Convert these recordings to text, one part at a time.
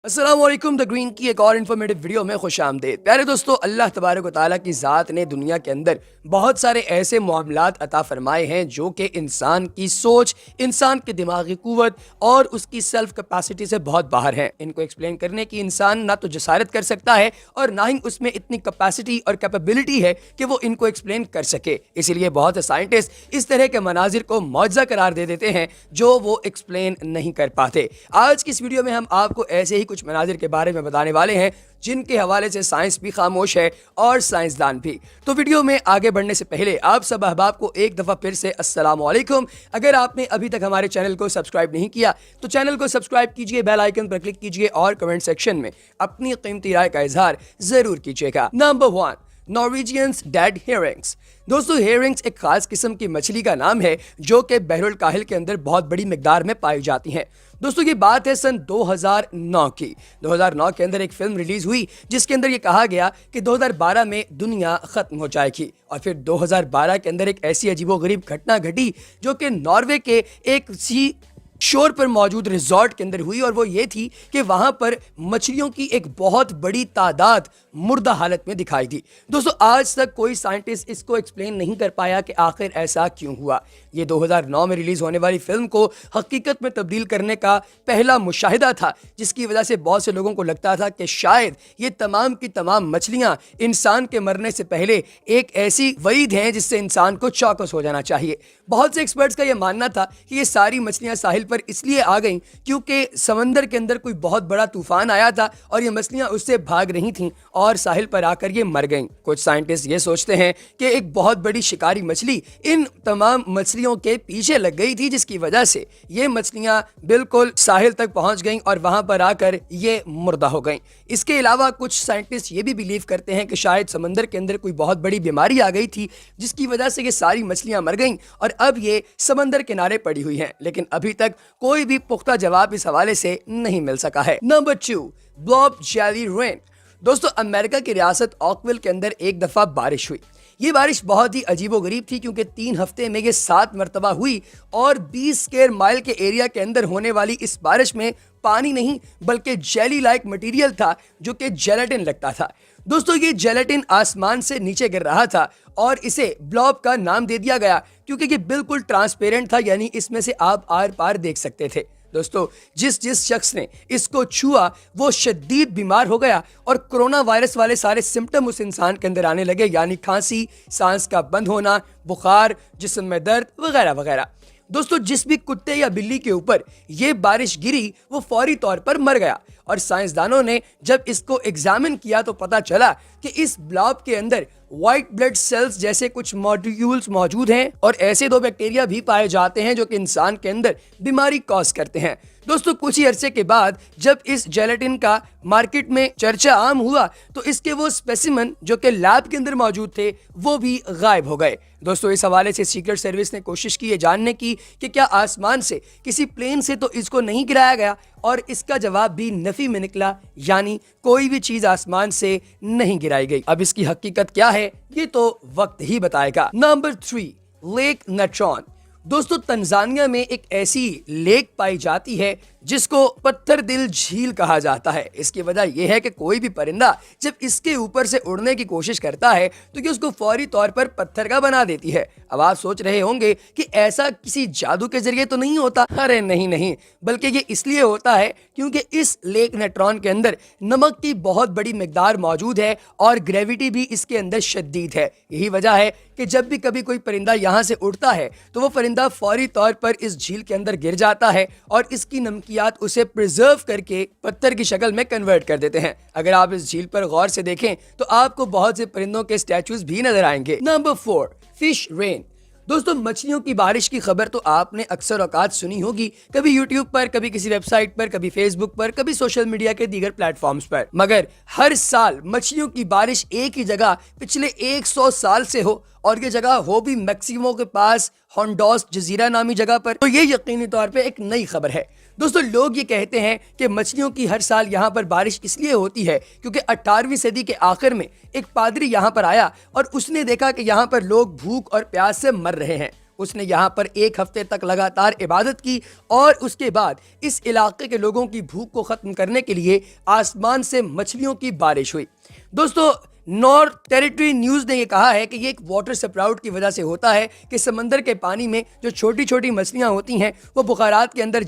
अस्सलाम वालेकुम। The green की एक और इन्फॉर्मेटिव वीडियो में खुश आमदेद। प्यारे दोस्तों, अल्लाह तबारक व तआला की ज़ात ने दुनिया के अंदर बहुत सारे ऐसे मामलात अता फरमाए हैं जो कि इंसान की सोच, इंसान की दिमागी क़ुव्वत और उसकी सेल्फ कैपेसिटी से बहुत बाहर हैं। इनको एक्सप्लेन करने की इंसान ना तो जसारत कर सकता है और ना ही उसमें इतनी कैपेसिटी और कैपेबिलिटी है कि वो इनको एक्सप्लेन कर सके। इसीलिए बहुत से साइंटिस्ट इस तरह के मनाजिर को मौजज़ा करार दे देते हैं जो वो एक्सप्लेन नहीं कर पाते। आज की इस वीडियो में हम आपको ऐसे ही कुछ मनाजिर के बारे में बताने वाले हैं जिनके हवाले से साइंस भी खामोश है और साइंसदान भी। तो वीडियो में आगे बढ़ने से पहले आप सब अहबाब को एक दफ़ा फिर से अस्सलाम वालेकुम। अगर आपने अभी तक हमारे चैनल को सब्सक्राइब नहीं किया तो चैनल को सब्सक्राइब कीजिए, बेल आइकन पर क्लिक कीजिए और कमेंट सेक्शन में अपनी कीमती राय का इजहार जरूर कीजिएगा। Number 1, Norwegians dead herrings. दोस्तों, हेरिंग्स एक खास किस्म की मछली का नाम है जो कि बहरुल काहिल के अंदर बहुत बड़ी मिकदार में पाई जाती हैं। दोस्तों, ये बात है सन 2009 की। 2009 के अंदर एक फिल्म रिलीज हुई जिसके अंदर ये कहा गया कि 2012 में दुनिया खत्म हो जाएगी, और फिर 2012 के अंदर एक ऐसी अजीबोगरीब घटना घटी जो कि नॉर्वे के एक सी शोर पर मौजूद रिजॉर्ट के अंदर हुई, और वो ये थी कि वहां पर मछलियों की एक बहुत बड़ी तादाद मुर्दा हालत में दिखाई दी। दोस्तों, आज तक कोई साइंटिस्ट इसको एक्सप्लेन नहीं कर पाया कि आखिर ऐसा क्यों हुआ। ये 2009 में रिलीज होने वाली फिल्म को हकीकत में तब्दील करने का पहला मुशाहिदा था, जिसकी वजह से बहुत से लोगों को लगता था कि शायद ये तमाम की तमाम मछलियां इंसान के मरने से पहले एक ऐसी वईद हैं जिससे इंसान को चौकस हो जाना चाहिए। बहुत से एक्सपर्ट्स का यह मानना था कि ये सारी मछलियां साहिल पर इसलिए आ गईं क्योंकि समंदर के अंदर कोई बहुत बड़ा तूफान आया था और ये मछलियां उससे भाग रही थीं और साहिल पर आकर ये मर गईं। कुछ साइंटिस्ट ये सोचते हैं कि एक बहुत बड़ी शिकारी मछली इन तमाम मछलियों के पीछे लग गई थी, जिसकी वजह से ये मछलियां बिल्कुल साहिल तक पहुंच गईं और वहां पर आकर ये मुर्दा हो गईं। इसके अलावा कुछ साइंटिस्ट ये भी बिलीव करते हैं कि शायद समंदर के अंदर कोई बहुत बड़ी बीमारी आ गई थी जिसकी वजह से ये सारी मछलियां मर गईं और अब ये समंदर किनारे पड़ी हुई हैं, लेकिन अभी तक कोई भी पुख्ता जवाब इस हवाले से नहीं मिल सका है। Number 2, blob jelly rain. दोस्तों, अमेरिका की रियासत ऑकविल के अंदर एक दफा बारिश हुई। ये बारिश बहुत ही अजीबोगरीब थी क्योंकि 3 हफ्ते में ये 7 मरतबा हुई और 20 स्क्वायर माइल के एरिया के अंदर होने वाली इस बारिश में पानी नहीं बल्कि जेली लाइक मटेरियल था जो कि जेलेटिन लगता था। दोस्तों, ये जेलेटिन आसमान से नीचे गिर रहा था और इसे ब्लॉब का नाम दे दिया गया क्योंकि ये बिल्कुल ट्रांसपेरेंट था, यानी इसमें से आप आर पार देख सकते थे। दोस्तों, जिस शख्स ने इसको छुआ वो शदीद बीमार हो गया और कोरोना वायरस वाले सारे सिम्टम उस इंसान के अंदर आने लगे, यानी खांसी, सांस का बंद होना, बुखार, जिस्म में दर्द वगैरह वगैरह। दोस्तों, जिस भी कुत्ते या बिल्ली के ऊपर ये बारिश गिरी वो फौरी तौर पर मर गया, और साइंसदानों ने जब इसको एग्जामिन किया तो पता चला कि इस ब्लॉब के अंदर व्हाइट ब्लड सेल्स जैसे कुछ मॉलिक्यूल्स मौजूद हैं और ऐसे 2 बैक्टीरिया भी पाए जाते हैं जो कि इंसान के अंदर बीमारी कॉज करते हैं। दोस्तों, कुछ ही अरसे के बाद जब इस जेलेटिन का मार्केट में चर्चा आम हुआ तो इसके वो स्पेसिमन जो कि लैब के अंदर मौजूद थे वो भी गायब हो गए। दोस्तों, इस हवाले से सीक्रेट सर्विस ने कोशिश की है जानने की कि क्या आसमान से किसी प्लेन से तो इसको नहीं गिराया गया, और इसका जवाब भी नफी में निकला, यानी कोई भी चीज आसमान से नहीं गिराई गई। अब इसकी हकीकत क्या है ये तो वक्त ही बताएगा। Number 3, lake Natron. दोस्तों, तंजानिया में एक ऐसी लेक पाई जाती है जिसको पत्थर दिल झील कहा जाता है। इसकी वजह यह है कि कोई भी परिंदा जब इसके ऊपर से उड़ने की कोशिश करता है तो ये उसको फौरी तौर पर पत्थर का बना देती है। अब आप सोच रहे होंगे कि ऐसा किसी जादू के जरिए तो नहीं होता। अरे नहीं, बल्कि ये इसलिए होता है क्योंकि इस लेक नेट्रॉन के अंदर नमक की बहुत बड़ी मिकदार मौजूद है और ग्रेविटी भी इसके अंदर शदीद है। यही वजह है कि जब भी कभी कोई परिंदा यहाँ से उड़ता है तो वो परिंदा फौरी तौर पर इस झील के अंदर गिर जाता है और इसकी नमकियात उसे प्रिजर्व करके पत्थर की शक्ल में कन्वर्ट कर देते हैं। अगर आप इस झील पर गौर से देखें तो आपको बहुत से परिंदों के स्टैचूज भी नजर आएंगे। Number 4, fish rain. दोस्तों, मछलियों की बारिश की खबर तो आपने अक्सर औकात सुनी होगी, कभी यूट्यूब पर, कभी किसी वेबसाइट पर, कभी फेसबुक पर, कभी सोशल मीडिया के दीगर प्लेटफॉर्म्स पर। मगर हर साल मछलियों की बारिश एक ही जगह पिछले 100 साल से हो, और ये जगह हो भी मैक्सिमो के पास होंडोस जजीरा नामी जगह पर, तो ये यकीनी तौर पे एक नई खबर है। दोस्तों, लोग ये कहते हैं कि मछलियों की हर साल यहाँ पर बारिश इसलिए होती है क्योंकि 18वीं सदी के आखिर में एक पादरी यहाँ पर आया और उसने देखा कि यहाँ पर लोग भूख और प्यास से मर रहे हैं। اس نے یہاں پر 1 ہفتے تک لگاتار عبادت کی اور اس کے بعد اس علاقے کے لوگوں کی بھوک کو ختم کرنے کے لیے آسمان سے مچھلیوں کی بارش ہوئی۔ دوستو نارتھ ٹیریٹری نیوز نے یہ کہا ہے کہ یہ ایک واٹر سپراؤٹ کی وجہ سے ہوتا ہے کہ سمندر کے پانی میں جو چھوٹی چھوٹی مچھلیاں ہوتی ہیں وہ بخارات کے اندر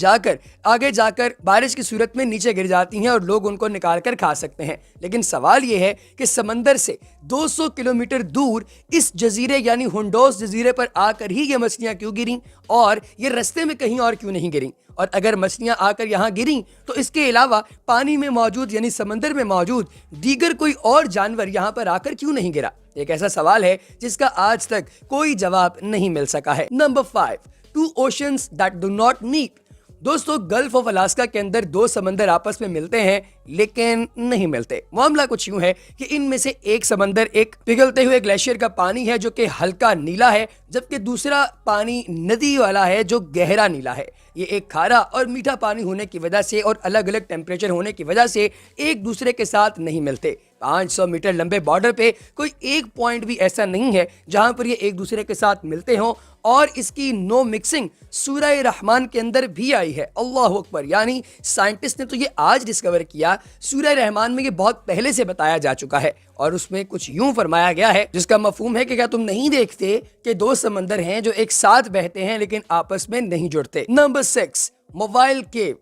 آگے جا کر بارش کی صورت میں نیچے گر جاتی ہیں اور لوگ ان کو نکال کر کھا سکتے ہیں۔ لیکن سوال یہ ہے کہ سمندر سے 200 کلومیٹر دور اس جزیرے یعنی ہنڈوس جزیرے پر آ کر ہی یہ مچھلیاں کیوں گریں اور یہ رستے میں کہیں اور کیوں نہیں گریں؟ اور اگر مچھلیاں آ کر یہاں گریں تو اس کے علاوہ پانی میں موجود یعنی سمندر میں موجود دیگر کوئی اور جانور یہاں پر آ کر کیوں نہیں گرا؟ ایک ایسا سوال ہے جس کا آج تک کوئی جواب نہیں مل سکا ہے۔ Number 5، 2 oceans that do not meet۔ دوستو گلف آف الاسکا کے اندر 2 سمندر آپس میں ملتے ہیں لیکن نہیں ملتے۔ معاملہ کچھ یوں ہے کہ ان میں سے ایک سمندر ایک پگھلتے ہوئے گلیشیئر کا پانی ہے جو کہ ہلکا نیلا ہے، جبکہ دوسرا پانی ندی والا ہے جو گہرا نیلا ہے۔ یہ ایک کھارا اور میٹھا پانی ہونے کی وجہ سے اور الگ الگ ٹیمپریچر ہونے کی وجہ سے ایک دوسرے کے ساتھ نہیں ملتے۔ 500 میٹر لمبے بارڈر پہ کوئی ایک پوائنٹ بھی ایسا نہیں ہے جہاں پر یہ ایک دوسرے کے ساتھ ملتے ہوں، اور اس کی نو مکسنگ سورہ رحمان کے اندر بھی آئی ہے۔ اللہ اکبر! یعنی سائنٹسٹ نے تو یہ آج ڈسکور کیا، سورہ رحمان میں یہ بہت پہلے سے بتایا جا چکا ہے، اور اس میں کچھ یوں فرمایا گیا ہے جس کا مفہوم ہے کہ کیا تم نہیں دیکھتے کہ 2 سمندر ہیں جو ایک ساتھ بہتے ہیں لیکن آپس میں نہیں جڑتے۔ نمبر 6، موبائل کیو۔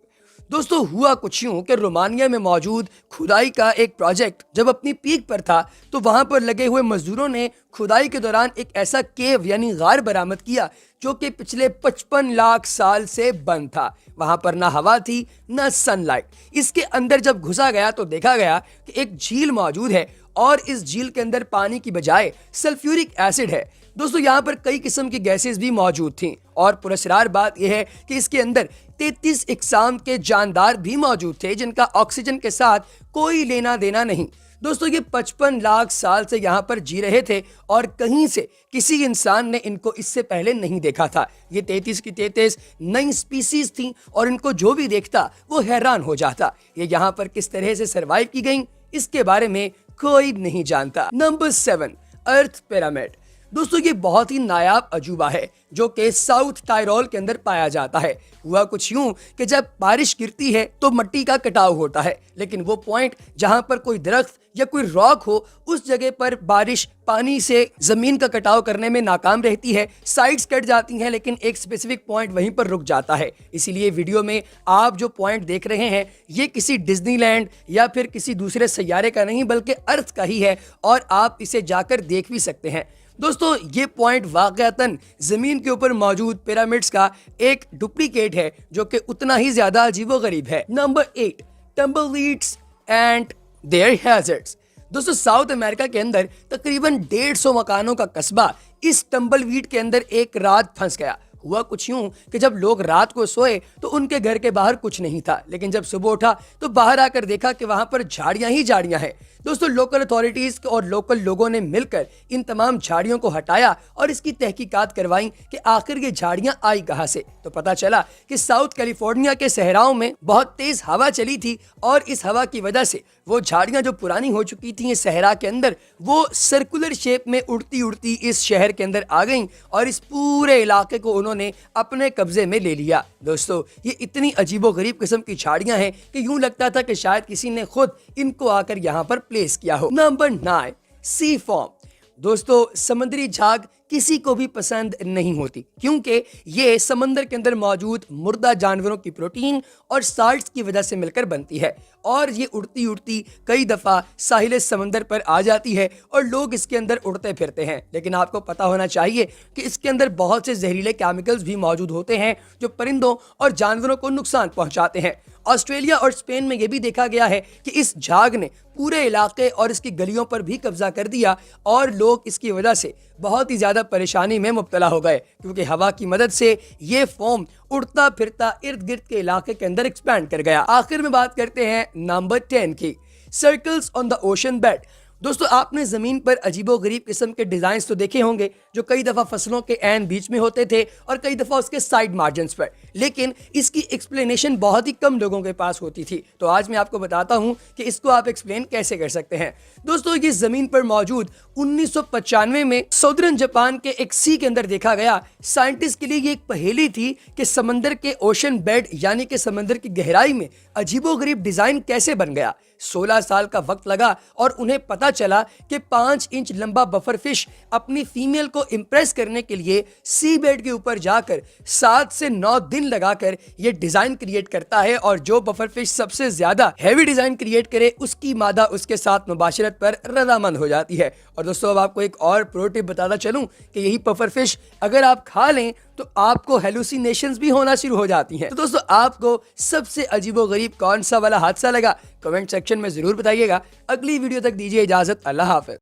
دوستو ہوا کچھ یوں کہ رومانیہ میں موجود کھدائی کا ایک پروجیکٹ جب اپنی پیک پر تھا تو وہاں پر لگے ہوئے مزدوروں نے کھدائی کے دوران ایک ایسا کیو یعنی غار برآمد کیا جو کہ پچھلے 55 لاکھ سال سے بند تھا۔ وہاں پر نہ ہوا تھی نہ سن لائٹ۔ اس کے اندر جب گھسا گیا تو دیکھا گیا کہ ایک جھیل موجود ہے اور اس جھیل کے اندر پانی کی بجائے سلفیورک ایسڈ ہے۔ دوستو یہاں پر کئی قسم کی گیسز بھی موجود تھیں، اور پراسرار بات یہ ہے کہ اس کے اندر 33 اقسام کے جاندار بھی موجود تھے جن کا آکسیجن کے ساتھ کوئی لینا دینا نہیں۔ دوستو یہ 55 لاکھ سال سے یہاں پر جی رہے تھے اور کہیں سے کسی انسان نے ان کو اس سے پہلے نہیں دیکھا تھا۔ یہ 33 کی 33 نئی سپیسیز تھیں اور ان کو جو بھی دیکھتا وہ حیران ہو جاتا۔ یہ یہاں پر کس طرح سے سروائیو کی گئیں اس کے بارے میں کوئی نہیں جانتا۔ نمبر 7، ارتھ پیرامڈ۔ دوستو یہ بہت ہی نایاب عجوبہ ہے جو کہ ساؤتھ ٹائرول کے اندر پایا جاتا ہے۔ ہوا کچھ یوں کہ جب بارش گرتی ہے تو مٹی کا کٹاؤ ہوتا ہے، لیکن وہ پوائنٹ جہاں پر کوئی درخت یا کوئی راک ہو اس جگہ پر بارش پانی سے زمین کا کٹاؤ کرنے میں ناکام رہتی ہے۔ سائڈز کٹ جاتی ہیں لیکن ایک اسپیسیفک پوائنٹ وہیں پر رک جاتا ہے۔ اسی لیے ویڈیو میں آپ جو پوائنٹ دیکھ رہے ہیں یہ کسی ڈزنی لینڈ یا پھر کسی دوسرے سیارے کا نہیں بلکہ ارتھ کا ہی ہے، اور آپ اسے جا کر دیکھ بھی سکتے ہیں۔ دوستو یہ پوائنٹ واقعتاً زمین کے اوپر موجود پیرامڈز کا ایک ڈپلیکیٹ ہے جو کہ اتنا ہی زیادہ عجیب و غریب ہے۔ Number 8، tumbleweeds and their hazards. دوستو ساؤتھ امریکہ کے اندر تقریباً 150 مکانوں کا قصبہ اس ٹمبل ویڈ کے اندر ایک رات پھنس گیا۔ ہوا کچھ یوں کہ جب لوگ رات کو سوئے تو ان کے گھر کے باہر کچھ نہیں تھا، لیکن جب صبح اٹھا تو باہر آ کر دیکھا کہ وہاں پر جھاڑیاں ہی جھاڑیاں ہیں۔ دوستو لوکل اتھارٹیز اور لوکل لوگوں نے مل کر ان تمام جھاڑیوں کو ہٹایا اور اس کی تحقیقات کروائیں کہ آخر یہ جھاڑیاں آئی کہاں سے۔ تو پتا چلا کہ ساؤتھ کیلیفورنیا کے صحراؤں میں بہت تیز ہوا چلی تھی، اور اس ہوا کی وجہ سے وہ جھاڑیاں جو پرانی ہو چکی تھیں صحرا کے اندر وہ سرکولر شیپ میں اڑتی اڑتی اس شہر کے اندر آ گئیں اور اس پورے علاقے کو انہوں نے اپنے قبضے میں لے لیا۔ دوستو یہ اتنی عجیب و غریب قسم کی جھاڑیاں ہیں کہ یوں لگتا تھا کہ شاید کسی نے خود ان کو آ کر یہاں پر پلیس کیا ہو۔ نمبر 9، سی فارم۔ دوستو سمندری جھاگ کسی کو بھی پسند نہیں ہوتی کیونکہ یہ سمندر کے اندر موجود مردہ جانوروں کی پروٹین اور سالٹس کی وجہ سے مل کر بنتی ہے، اور یہ اڑتی اڑتی کئی دفعہ ساحل سمندر پر آ جاتی ہے اور لوگ اس کے اندر اڑتے پھرتے ہیں۔ لیکن آپ کو پتا ہونا چاہیے کہ اس کے اندر بہت سے زہریلے کیمیکلز بھی موجود ہوتے ہیں جو پرندوں اور جانوروں کو نقصان پہنچاتے ہیں۔ آسٹریلیا اور اسپین میں یہ بھی دیکھا گیا ہے کہ اس جھاگ نے پورے علاقے اور اس کی گلیوں پر بھی قبضہ کر دیا، اور لوگ اس کی وجہ سے بہت ہی زیادہ پریشانی میں مبتلا ہو گئے کیونکہ ہوا کی مدد سے یہ فوم اڑتا پھرتا ارد گرد کے علاقے کے اندر ایکسپینڈ کر گیا۔ آخر میں بات کرتے ہیں نمبر 10 کی، circles on the ocean bed. दोस्तों आपने जमीन पर अजीबोगरीब किस्म के डिजाइन तो देखे होंगे जो कई दफा फसलों के एन बीच में होते थे और कई दफा उसके साइड मार्जिन्स पर, लेकिन इसकी एक्सप्लेनेशन बहुत ही कम लोगों के पास होती थी। तो आज मैं आपको बताता हूं कि इसको आप एक्सप्लेन कैसे कर सकते हैं। दोस्तों ये जमीन पर मौजूद 1995 में सौदर्न जापान के एक सी के अंदर देखा गया। साइंटिस्ट के लिए ये एक पहेली थी कि समंदर के ओशन बेड यानी कि समंदर की गहराई में अजीबोगरीब डिजाइन कैसे बन गया। 16 साल का वक्त लगा और उन्हें पता चला कि 5 इंच लंबा बफर फिश अपनी फीमेल को इंप्रेस करने के लिए सी बेड के ऊपर जाकर 7 से 9 दिन लगाकर ये डिजाइन क्रिएट करता है, और जो बफर फिश सबसे ज्यादा हैवी डिजाइन क्रिएट करे उसकी मादा उसके साथ मुबाशरत पर रजामंद हो जाती है। और दोस्तों अब आपको एक और प्रो टिप बताना चलूं कि यही बफर फिश अगर आप खा लें तो आपको हेलुसिनेशंस भी होना शुरू हो जाती हैं। तो दोस्तों आपको सबसे अजीबोगरीब कौन सा वाला हादसा लगा, कमेंट सेक्शन में जरूर बताइएगा। अगली वीडियो तक दीजिए इजाजत, अल्लाह हाफिज।